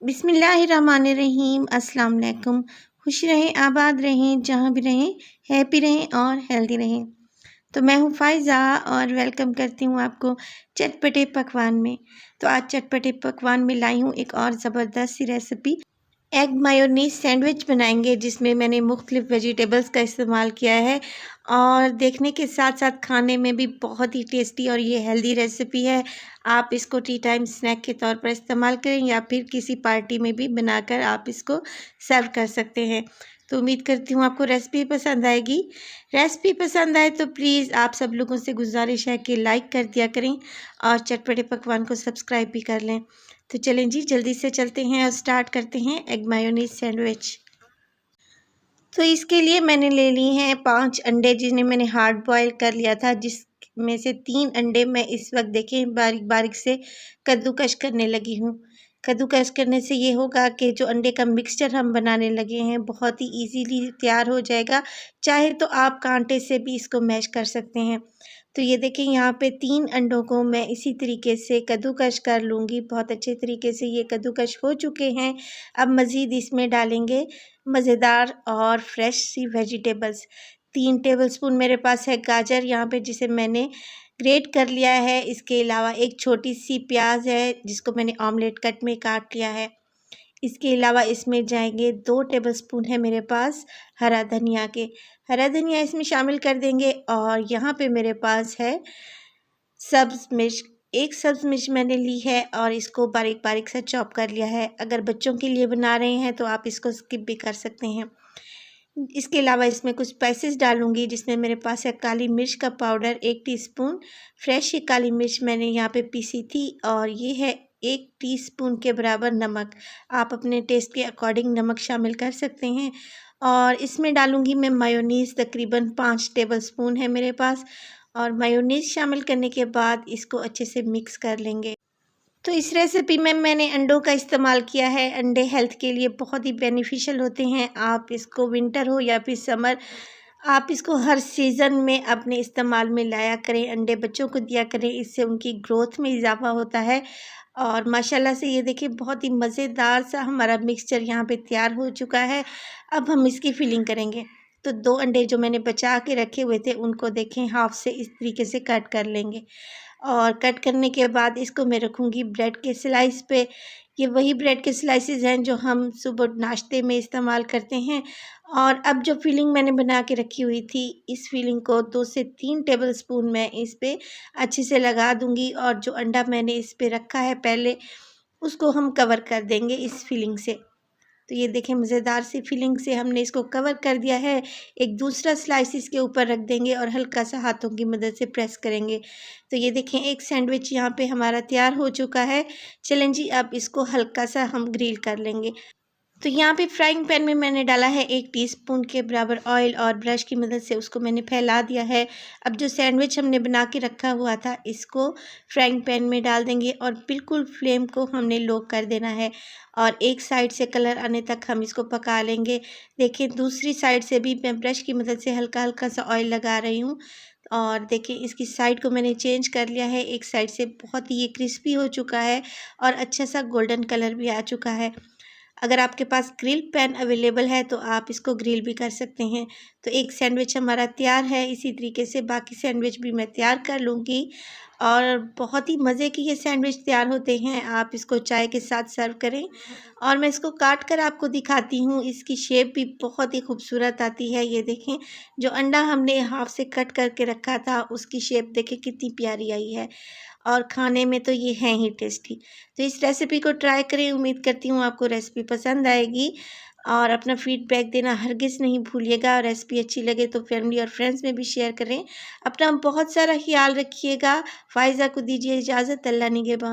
बिस्मिल्लाहिर्रहमानिर्रहीम। अस्सलाम वालेकुम। खुश रहें, आबाद रहें, जहाँ भी रहें, हैप्पी रहें और हेल्दी रहें। तो मैं हूँ फ़ाइज़ा और वेलकम करती हूँ आपको चटपटे पकवान में। तो आज चटपटे पकवान में लाई हूँ एक और ज़बरदस्त सी रेसिपी। एग मायोनीज़ सैंडविच बनाएंगे जिसमें मैंने मुख्तलिफ़ वेजिटेबल्स का इस्तेमाल किया है और देखने के साथ साथ खाने में भी बहुत ही टेस्टी और ये हेल्दी रेसिपी है। आप इसको टी टाइम स्नैक के तौर पर इस्तेमाल करें या फिर किसी पार्टी में भी बनाकर आप इसको सर्व कर सकते हैं। तो उम्मीद करती हूँ आपको रेसिपी पसंद आएगी। रेसिपी पसंद आए तो प्लीज़ आप सब लोगों से गुजारिश है कि लाइक कर दिया करें और चटपटे पकवान को सब्सक्राइब भी कर लें। तो चलें जी, जल्दी से चलते हैं और स्टार्ट करते हैं एग मायोनीज़ सैंडविच। तो इसके लिए मैंने ले ली हैं 5 अंडे जिन्हें मैंने हार्ड बॉयल कर लिया था, जिसमें से 3 अंडे मैं इस वक्त देखें बारीक बारीक से कद्दूकश करने लगी हूँ। कद्दूकश करने से ये होगा कि जो अंडे का मिक्सचर हम बनाने लगे हैं बहुत ही इजीली तैयार हो जाएगा। चाहे तो आप कांटे से भी इसको मैश कर सकते हैं। तो ये देखें यहाँ पे 3 अंडों को मैं इसी तरीके से कद्दूकश कर लूँगी। बहुत अच्छे तरीके से ये कद्दूकश हो चुके हैं। अब मज़ीद इसमें डालेंगे मज़ेदार और फ्रेश सी वेजिटेबल्स। 3 टेबलस्पून मेरे पास है गाजर यहाँ पे, जिसे मैंने ग्रेट कर लिया है। इसके अलावा एक छोटी सी प्याज है जिसको मैंने ऑमलेट कट में काट लिया है। इसके अलावा इसमें जाएंगे 2 टेबलस्पून है मेरे पास हरा धनिया के। हरा धनिया इसमें शामिल कर देंगे और यहाँ पे मेरे पास है सब्ज़ मिर्च। एक सब्ज़ मिर्च मैंने ली है और इसको बारीक बारीक सा चॉप कर लिया है। अगर बच्चों के लिए बना रहे हैं तो आप इसको स्किप भी कर सकते हैं। इसके अलावा इसमें कुछ स्पाइसेस डालूंगी जिसमें मेरे पास है काली मिर्च का पाउडर 1 टीस्पून। फ्रेश ही काली मिर्च मैंने यहाँ पे पीसी थी और ये है 1 टीस्पून के बराबर नमक। आप अपने टेस्ट के अकॉर्डिंग नमक शामिल कर सकते हैं। और इसमें डालूंगी मैं मायोनीज़, तकरीबन 5 टेबलस्पून है मेरे पास। और मायोनीज़ शामिल करने के बाद इसको अच्छे से मिक्स कर लेंगे। तो इस रेसिपी में मैंने अंडों का इस्तेमाल किया है। अंडे हेल्थ के लिए बहुत ही बेनिफिशियल होते हैं। आप इसको विंटर हो या फिर समर, आप इसको हर सीज़न में अपने इस्तेमाल में लाया करें। अंडे बच्चों को दिया करें, इससे उनकी ग्रोथ में इजाफा होता है। और माशाल्लाह से ये देखिए बहुत ही मज़ेदार सा हमारा मिक्सचर यहाँ पे तैयार हो चुका है। अब हम इसकी फिलिंग करेंगे। तो 2 अंडे जो मैंने बचा के रखे हुए थे उनको देखें हाफ से इस तरीके से कट कर लेंगे। और कट करने के बाद इसको मैं रखूँगी ब्रेड के स्लाइस पे। ये वही ब्रेड के स्लाइसेस हैं जो हम सुबह नाश्ते में इस्तेमाल करते हैं। और अब जो फिलिंग मैंने बना के रखी हुई थी, इस फिलिंग को 2 से 3 टेबलस्पून मैं इस पे अच्छे से लगा दूँगी और जो अंडा मैंने इस पे रखा है पहले, उसको हम कवर कर देंगे इस फिलिंग से। तो ये देखें मज़ेदार सी फिलिंग से हमने इसको कवर कर दिया है। एक दूसरा स्लाइस इसके ऊपर रख देंगे और हल्का सा हाथों की मदद से प्रेस करेंगे। तो ये देखें एक सैंडविच यहाँ पे हमारा तैयार हो चुका है। चलें जी, अब इसको हल्का सा हम ग्रिल कर लेंगे। तो यहाँ पे फ्राइंग पैन में मैंने डाला है 1 टीस्पून के बराबर ऑयल और ब्रश की मदद से उसको मैंने फैला दिया है। अब जो सैंडविच हमने बना के रखा हुआ था इसको फ्राइंग पैन में डाल देंगे और बिल्कुल फ्लेम को हमने लो कर देना है और एक साइड से कलर आने तक हम इसको पका लेंगे। देखिए दूसरी साइड से भी मैं ब्रश की मदद से हल्का हल्का सा ऑयल लगा रही हूँ और देखिए इसकी साइड को मैंने चेंज कर लिया है। एक साइड से बहुत ही ये क्रिस्पी हो चुका है और अच्छा सा गोल्डन कलर भी आ चुका है। अगर आपके पास ग्रिल पैन अवेलेबल है तो आप इसको ग्रिल भी कर सकते हैं। तो एक सैंडविच हमारा तैयार है। इसी तरीके से बाकी सैंडविच भी मैं तैयार कर लूँगी और बहुत ही मज़े के ये सैंडविच तैयार होते हैं। आप इसको चाय के साथ सर्व करें और मैं इसको काट कर आपको दिखाती हूँ। इसकी शेप भी बहुत ही खूबसूरत आती है। ये देखें जो अंडा हमने हाफ से कट करके रखा था उसकी शेप देखें कितनी प्यारी आई है और खाने में तो ये हैं ही टेस्टी। तो इस रेसिपी को ट्राई करें। उम्मीद करती हूँ आपको रेसिपी पसंद आएगी और अपना फीडबैक देना हरगिज़ नहीं भूलिएगा। और रेसिपी अच्छी लगे तो फैमिली और फ्रेंड्स में भी शेयर करें। अपना बहुत सारा ख्याल रखिएगा। फ़ाइज़ा को दीजिए इजाज़त। अल्लाह निगहबान।